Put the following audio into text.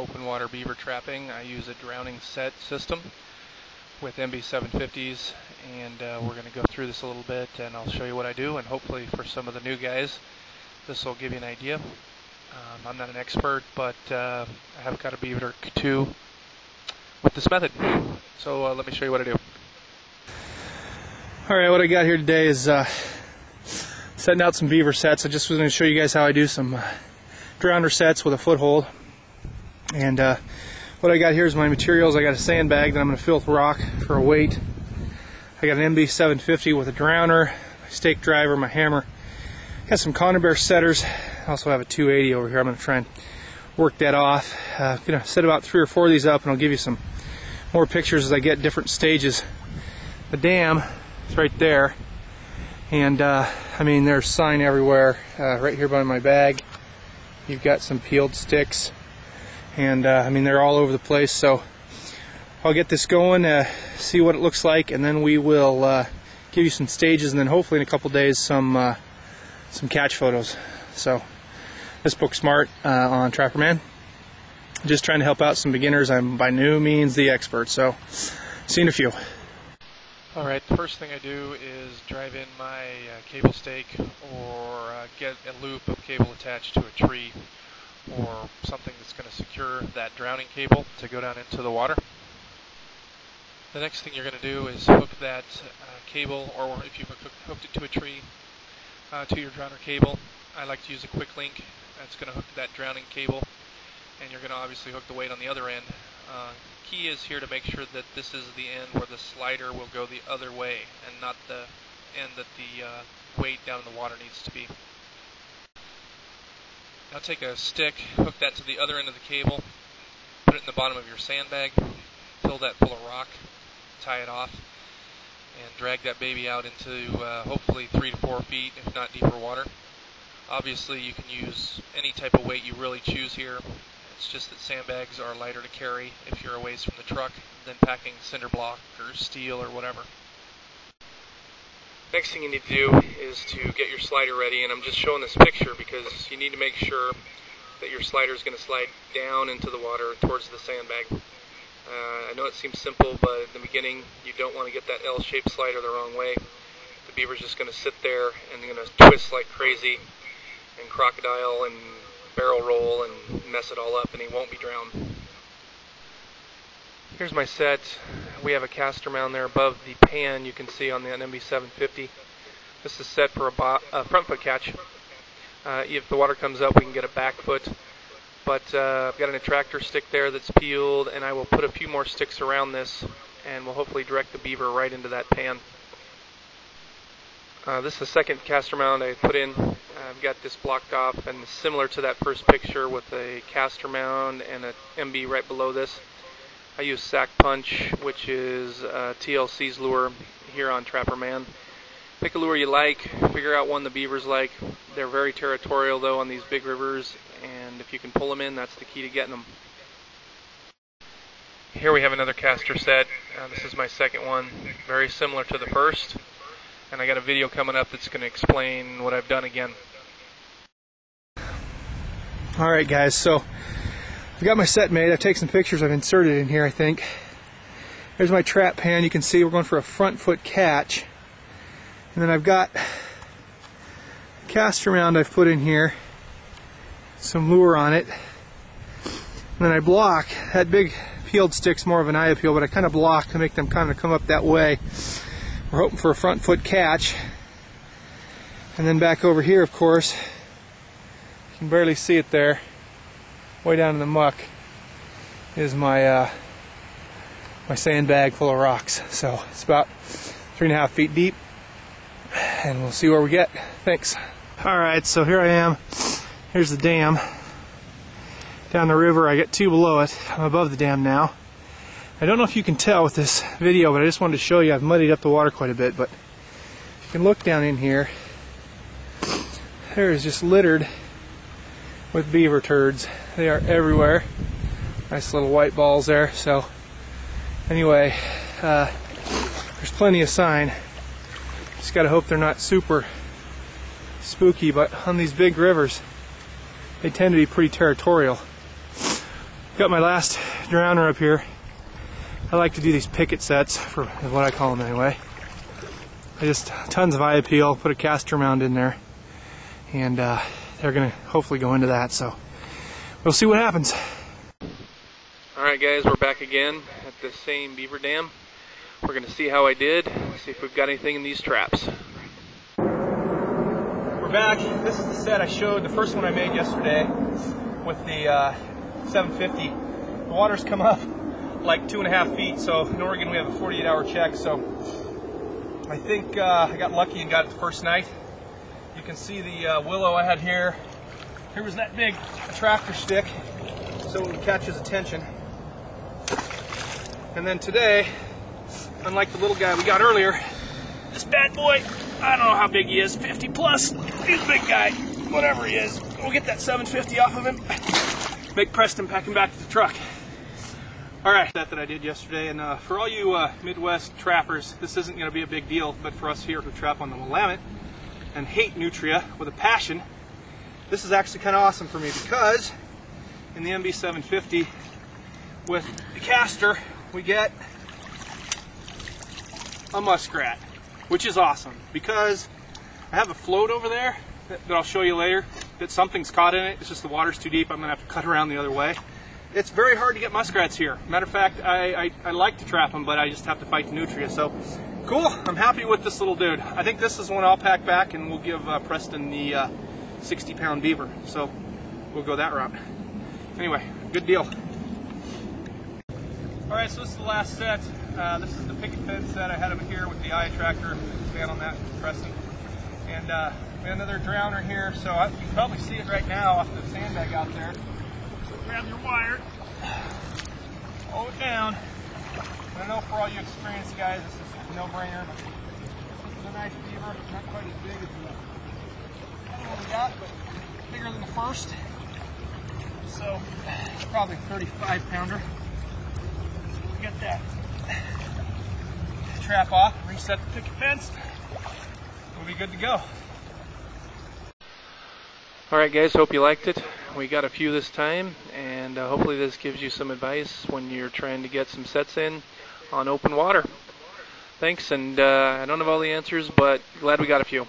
open water beaver trapping. I use a drowning set system with MB750s, and we're going to go through this a little bit, and I'll show you what I do, and hopefully for some of the new guys this will give you an idea. I'm not an expert, but I have got a Beaver 2 with this method, so let me show you what I do. Alright, what I got here today is setting out some beaver sets. I just was going to show you guys how I do some drowner sets with a foothold. And what I got here is my materials. I got a sandbag that I'm going to fill with rock for a weight. I got an MB750 with a drowner, my stake driver, my hammer. Got some Conibear setters. I also have a 280 over here. I'm going to try and work that off. I'm going to set about 3 or 4 of these up, and I'll give you some more pictures as I get different stages. The dam is right there, and I mean, there's sign everywhere. Right here by my bag, you've got some peeled sticks, and I mean, they're all over the place. So I'll get this going, see what it looks like, and then we will give you some stages, and then hopefully in a couple days some catch photos. So this book's smart on Trapper Man. Just trying to help out some beginners. I'm by no means the expert, so see you in a few. Alright, the first thing I do is drive in my cable stake, or get a loop of cable attached to a tree, or something that's going to secure that drowning cable to go down into the water. The next thing you're going to do is hook that cable, or if you've hooked it to a tree, to your drowner cable. I like to use a quick link that's going to hook that drowning cable, and you're going to obviously hook the weight on the other end. Key is here to make sure that this is the end where the slider will go the other way, and not the end that the weight down in the water needs to be. Now take a stick, hook that to the other end of the cable, put it in the bottom of your sandbag, fill that full of rock, tie it off, and drag that baby out into hopefully 3 to 4 feet, if not deeper water. Obviously you can use any type of weight you really choose here. It's just that sandbags are lighter to carry if you're a ways from the truck than packing cinder block or steel or whatever. Next thing you need to do is to get your slider ready, and I'm just showing this picture because you need to make sure that your slider is going to slide down into the water towards the sandbag. I know it seems simple, but in the beginning you don't want to get that L-shaped slider the wrong way. The beaver's just going to sit there and they're going to twist like crazy and crocodile and barrel roll and mess it all up, and he won't be drowned. Here's my set. We have a caster mound there above the pan you can see on the MB750. This is set for a front foot catch. If the water comes up, we can get a back foot. But I've got an attractor stick there that's peeled, and I will put a few more sticks around this, and we'll hopefully direct the beaver right into that pan. This is the second caster mound I put in. I've got this blocked off, and similar to that first picture with a caster mound and an MB right below this. I use Sack Punch, which is TLC's lure here on Trapper Man. Pick a lure you like, figure out one the beavers like. They're very territorial though on these big rivers, and if you can pull them in, that's the key to getting them. Here we have another caster set. This is my second one, very similar to the first. And I got a video coming up that's going to explain what I've done again. Alright guys, so I've got my set made. I've taken some pictures I've inserted in here, I think. Here's my trap pan. You can see we're going for a front foot catch. And then I've got a caster mound I've put in here, some lure on it. And then I block. That big peeled stick's more of an eye appeal, but I kind of block to make them kind of come up that way. We're hoping for a front foot catch. And then back over here, of course, you can barely see it there, way down in the muck, is my my sandbag full of rocks. So it's about 3.5 feet deep, and we'll see where we get. Thanks. Alright, so here I am. Here's the dam. Down the river, I get 2 below it. I'm above the dam now. I don't know if you can tell with this video, but I just wanted to show you I've muddied up the water quite a bit, but you can look down in here. There is just littered with beaver turds. They are everywhere. Nice little white balls there. So anyway, there's plenty of sign. Just gotta hope they're not super spooky, but on these big rivers they tend to be pretty territorial. Got my last drowner up here. I like to do these picket sets, for what I call them anyway. I just tons of eye appeal, put a caster mount in there, and they're going to hopefully go into that, so we'll see what happens. Alright guys, we're back again at the same beaver dam. We're going to see how I did, see if we've got anything in these traps. We're back. This is the set I showed, the first one I made yesterday with the 750. The water's come up like 2.5 feet, so in Oregon we have a 48-hour check, so I think I got lucky and got it the first night. You can see the willow I had here. Here was that big tractor stick, so it would catch his attention. And then today, unlike the little guy we got earlier, this bad boy, I don't know how big he is, 50 plus, he's a big guy, whatever he is. We'll get that 750 off of him, make Preston pack him back to the truck. Alright, that I did yesterday, and for all you Midwest trappers, this isn't going to be a big deal, but for us here who trap on the Willamette and hate nutria with a passion, this is actually kind of awesome for me, because in the MB 750 with the caster we get a muskrat, which is awesome because I have a float over there that I'll show you later that something's caught in it. It's just the water's too deep. I'm gonna have to cut around the other way. It's very hard to get muskrats here. Matter of fact, I like to trap them, but I just have to fight the nutria. So cool, I'm happy with this little dude. I think this is one I'll pack back and we'll give Preston the 60-pound beaver. So we'll go that route. Anyway, good deal. Alright, so this is the last set. This is the picket fence set I had over here with the eye attractor. Stand on that, Preston. And we have another drowner here, so you can probably see it right now off the sandbag out there. So grab your wire, hold it down. I know for all you experienced guys, this is a no-brainer, but this is a nice beaver. Not quite as big as the other one we got, but bigger than the first. So, probably a 35-pounder. Get that trap off, reset the picket fence, we'll be good to go. Alright guys, hope you liked it. We got a few this time, and hopefully this gives you some advice when you're trying to get some sets in on open water. Thanks, and I don't have all the answers, but glad we got a few.